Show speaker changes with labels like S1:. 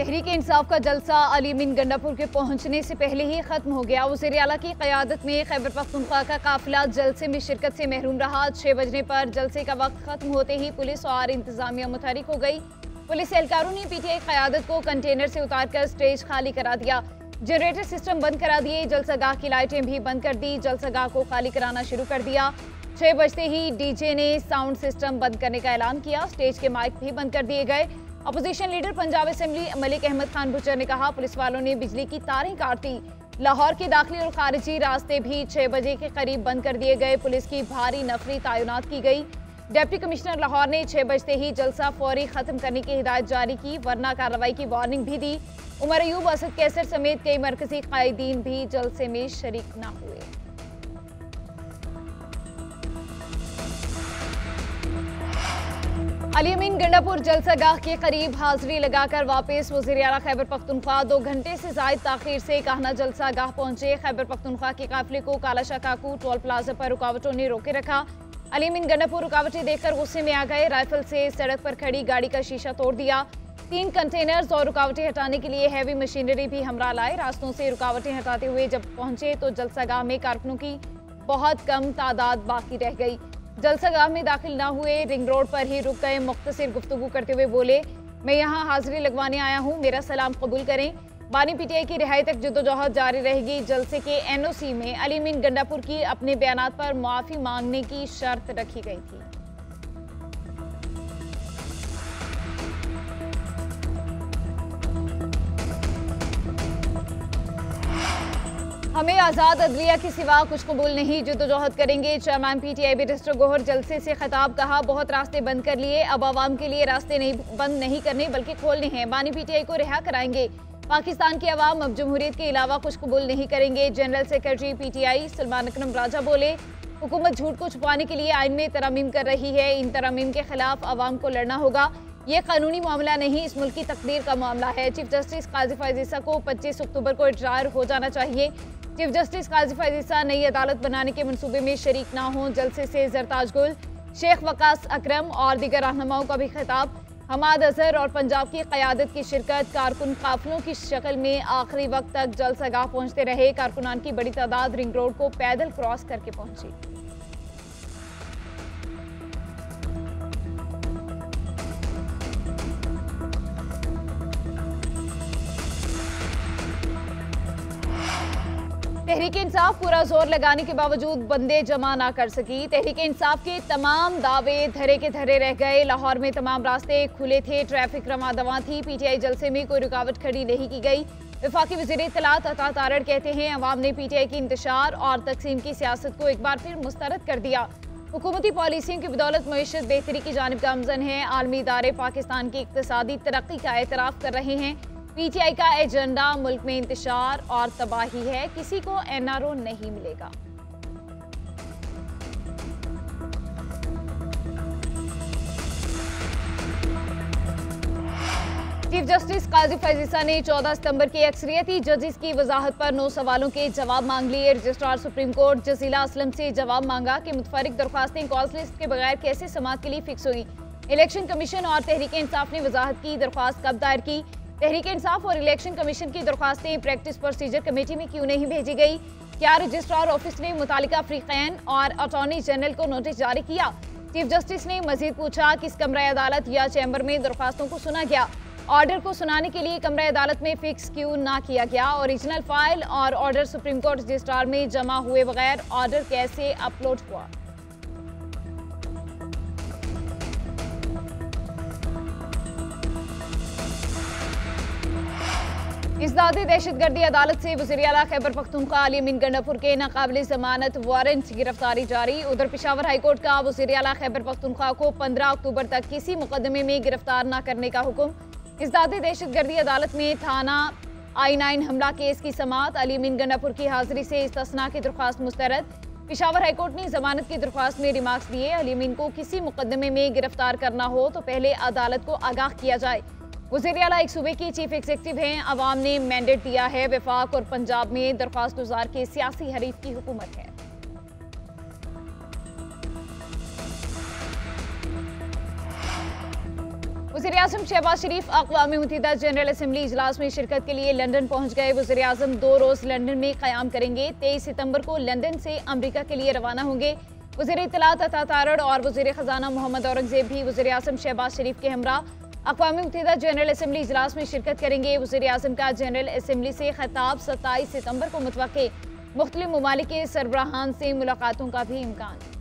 S1: तहरीक इंसाफ का जलसा अली मीन गंडापुर के पहुंचने से पहले ही खत्म हो गया। वज़ीर आला की क़यादत में खैबर पख्तूनख्वा का काफिला जलसे में शिरकत से महरूम रहा। 6 बजने पर जलसे का वक्त खत्म होते ही पुलिस और इंतजामिया मुतहरिक हो गई। पुलिस एहलकारों ने पीटीआई क़यादत को कंटेनर से उतारकर स्टेज खाली करा दिया। जनरेटर सिस्टम बंद करा दिए। जलसागाह की लाइटें भी बंद कर दी। जलसागाह को खाली कराना शुरू कर दिया। 6 बजते ही डीजे ने साउंड सिस्टम बंद करने का ऐलान किया। स्टेज के माइक भी बंद कर दिए गए। Opposition leader Punjab assembly Malik Ahmad Khan Bhachar ने कहा, पुलिस वालों ने बिजली की तारें काट दी। लाहौर के दाखिली और खारिजी रास्ते भी 6 बजे के करीब बंद कर दिए गए। पुलिस की भारी नफरी तैनात की गई। डिप्टी कमिश्नर लाहौर ने 6 बजते ही जलसा फौरी खत्म करने की हिदायत जारी की, वरना कार्रवाई की वार्निंग भी दी। उमर अयूब, असद कैसर समेत कई मरकजी कायदीन भी जलसे में शरीक न हुए। अली मीन गंडापुर जलसागाह के करीब हाजिरी लगाकर वापस वज़ीर आला खैबर पख्तूनख्वा 2 घंटे से ज़ायद ताख़ीर से काहना जलसागाह पहुंचे। खैबर पख्तूनख्वा के काफिले को कालाशाह काकू टोल प्लाजा पर रुकावटों ने रोके रखा। अली मीन गंडापुर रुकावटें देखकर गुस्से में आ गए। राइफल से सड़क पर खड़ी गाड़ी का शीशा तोड़ दिया। 3 कंटेनर्स और रुकावटें हटाने के लिए हैवी मशीनरी भी हमरा लाए। रास्तों से रुकावटें हटाते हुए जब पहुंचे तो जलसागाह में कारकुनों की बहुत कम तादाद बाकी रह गई। जलसागाह में दाखिल न हुए, रिंग रोड पर ही रुक गए। मुख्तसर गुफ्तगू करते हुए बोले, मैं यहाँ हाजिरी लगवाने आया हूँ, मेरा सलाम कबूल करें। बानी पीटीआई की रिहाई तक जद्दोजहद जारी रहेगी। जलसे के एनओसी में अली मीन गंडापुर की अपने बयानात पर माफी मांगने की शर्त रखी गई थी। हमें आज़ाद अदलिया के सिवा कुछ कबूल नहीं, जद्दोजहद करेंगे। चेयरमैन पीटीआई बैरिस्टर गौहर जलसे से खिताब, कहा बहुत रास्ते बंद कर लिए, अब आवाम के लिए रास्ते बंद नहीं करने बल्कि खोलने हैं। बानी पीटीआई को रिहा कराएंगे। पाकिस्तान के अवाम अब जमहूरियत के अलावा कुछ कबूल नहीं करेंगे। जनरल सेक्रेटरी पीटीआई सलमान अकरम राजा बोले, हुकूमत झूठ को छुपाने के लिए आइन में तरमीम कर रही है। इन तरमीम के खिलाफ अवाम को लड़ना होगा। ये कानूनी मामला नहीं, इस मुल्क की तकदीर का मामला है। चीफ जस्टिस काजी फैज़ ईसा को 25 अक्टूबर को रिटायर हो जाना चाहिए। चीफ जस्टिस काजी फैज़ ईसा नई अदालत बनाने के मंसूबे में शरीक ना हों। जलसे से जरताज गुल, शेख वकास अकरम और दीगर रहनुमाओं का भी खिताब। हमाद अजहर और पंजाब की क़यादत की शिरकत। कारकुन काफिलों की शक्ल में आखिरी वक्त तक जलसागाह पहुंचते रहे। कारकुनान की बड़ी तादाद रिंग रोड को पैदल क्रॉस करके पहुंची। तहरीक इंसाफ पूरा जोर लगाने के बावजूद बंदे जमा ना कर सकी। तहरीक इंसाफ के तमाम दावे धरे के धरे रह गए। लाहौर में तमाम रास्ते खुले थे, ट्रैफिक रवादवा थी। पीटीआई जलसे में कोई रुकावट खड़ी नहीं की गई। वफाकी वज़ीर इत्तलात अता तारड़ कहते हैं, अवाम ने पीटीआई की इंतशार और तकसीम की सियासत को एक बार फिर मुस्तरद कर दिया। हुकूमती पॉलिसियों की बदौलत मईशत बेहतरी की जानिब गामजन है। आलमी इदारे पाकिस्तान की इक़्तिसादी तरक्की का एतराफ़ कर रहे हैं। पीटीआई का एजेंडा मुल्क में इंतशार और तबाही है, किसी को एनआरओ नहीं मिलेगा। चीफ जस्टिस काजी फैज़ ईसा ने 14 सितंबर के अक्सरियती जजेस की वजाहत पर 9 सवालों के जवाब मांग लिए। Registrar supreme court Jazila Aslam से जवाब मांगा कि मुतफरिक दरख्वास्तें कॉज लिस्ट के बगैर कैसे समाअत के लिए फिक्स हुई। इलेक्शन कमीशन और तहरीक इंसाफ ने वजाहत की, दरख्वास्त कब दायर की। तहरीक इंसाफ और इलेक्शन कमीशन की दरख्वास्तें प्रैक्टिस प्रोसीजर कमेटी में क्यों नहीं भेजी गई। क्या रजिस्ट्रार ऑफिस ने मुतालिका फ्रीकैन और अटॉर्नी जनरल को नोटिस जारी किया। चीफ जस्टिस ने मजीद पूछा, किस कमरा अदालत या चैम्बर में दरख्वास्तों को सुना गया। ऑर्डर को सुनाने के लिए कमरा अदालत में फिक्स क्यों ना किया गया। ओरिजिनल फाइल और ऑर्डर सुप्रीम कोर्ट रजिस्ट्रार में जमा हुए बगैर ऑर्डर कैसे अपलोड हुआ। इस्दादे दहशतगर्दी अदालत से वज़ीर आला खैबर पख्तूनख्वा अली मीन गंडापुर के नाकाबिल जमानत वारंट गिरफ्तारी जारी। उधर पेशावर हाईकोर्ट का वज़ीर आला खैबर पख्तूनख्वा को 15 अक्टूबर तक किसी मुकदमे में गिरफ्तार न करने का हुक्म। इस्दादे दहशतगर्दी अदालत में थाना I9 हमला केस की समाअत। अली मीन गंडापुर की हाजिरी से इस्तिस्ना की दरख्वास्त मुस्तरद। पेशावर हाईकोर्ट ने जमानत की दरख्वास्त में रिमार्क्स दिए, अली मीन को किसी मुकदमे में गिरफ्तार करना हो तो पहले अदालत को आगाह किया जाए। वज़ीर आला एक सूबे की चीफ एग्जीक्यूटिव हैं, अवाम ने मैंडेट दिया है। वफाक और पंजाब में दरख्वास्त गुजार के सियासी हरीफ की हुकूमत है। वज़ीर-ए-आज़म शहबाज शरीफ अक़वाम मुत्तहिदा जनरल असम्बली इजलास में शिरकत के लिए लंदन पहुंच गए। वज़ीर-ए-आज़म 2 रोज़ लंदन में क़याम करेंगे। 23 सितंबर को लंदन से अमरीका के लिए रवाना होंगे। वज़ीर इत्तलात अता तारड़ और वज़ीर ख़जाना मोहम्मद औरंगज़ेब भी वज़ीर-ए-आज़म शहबाज शरीफ के हमरा अक़वाम मुत्तहिदा जनरल असम्बली इजलास में शिरकत करेंगे। वज़ीर-ए-आज़म का जनरल असम्बली से खिताब 27 सितंबर को मुतवक्के। मुख्तलिफ ममालिक के सरबराहान से मुलाकातों का भी इम्कान।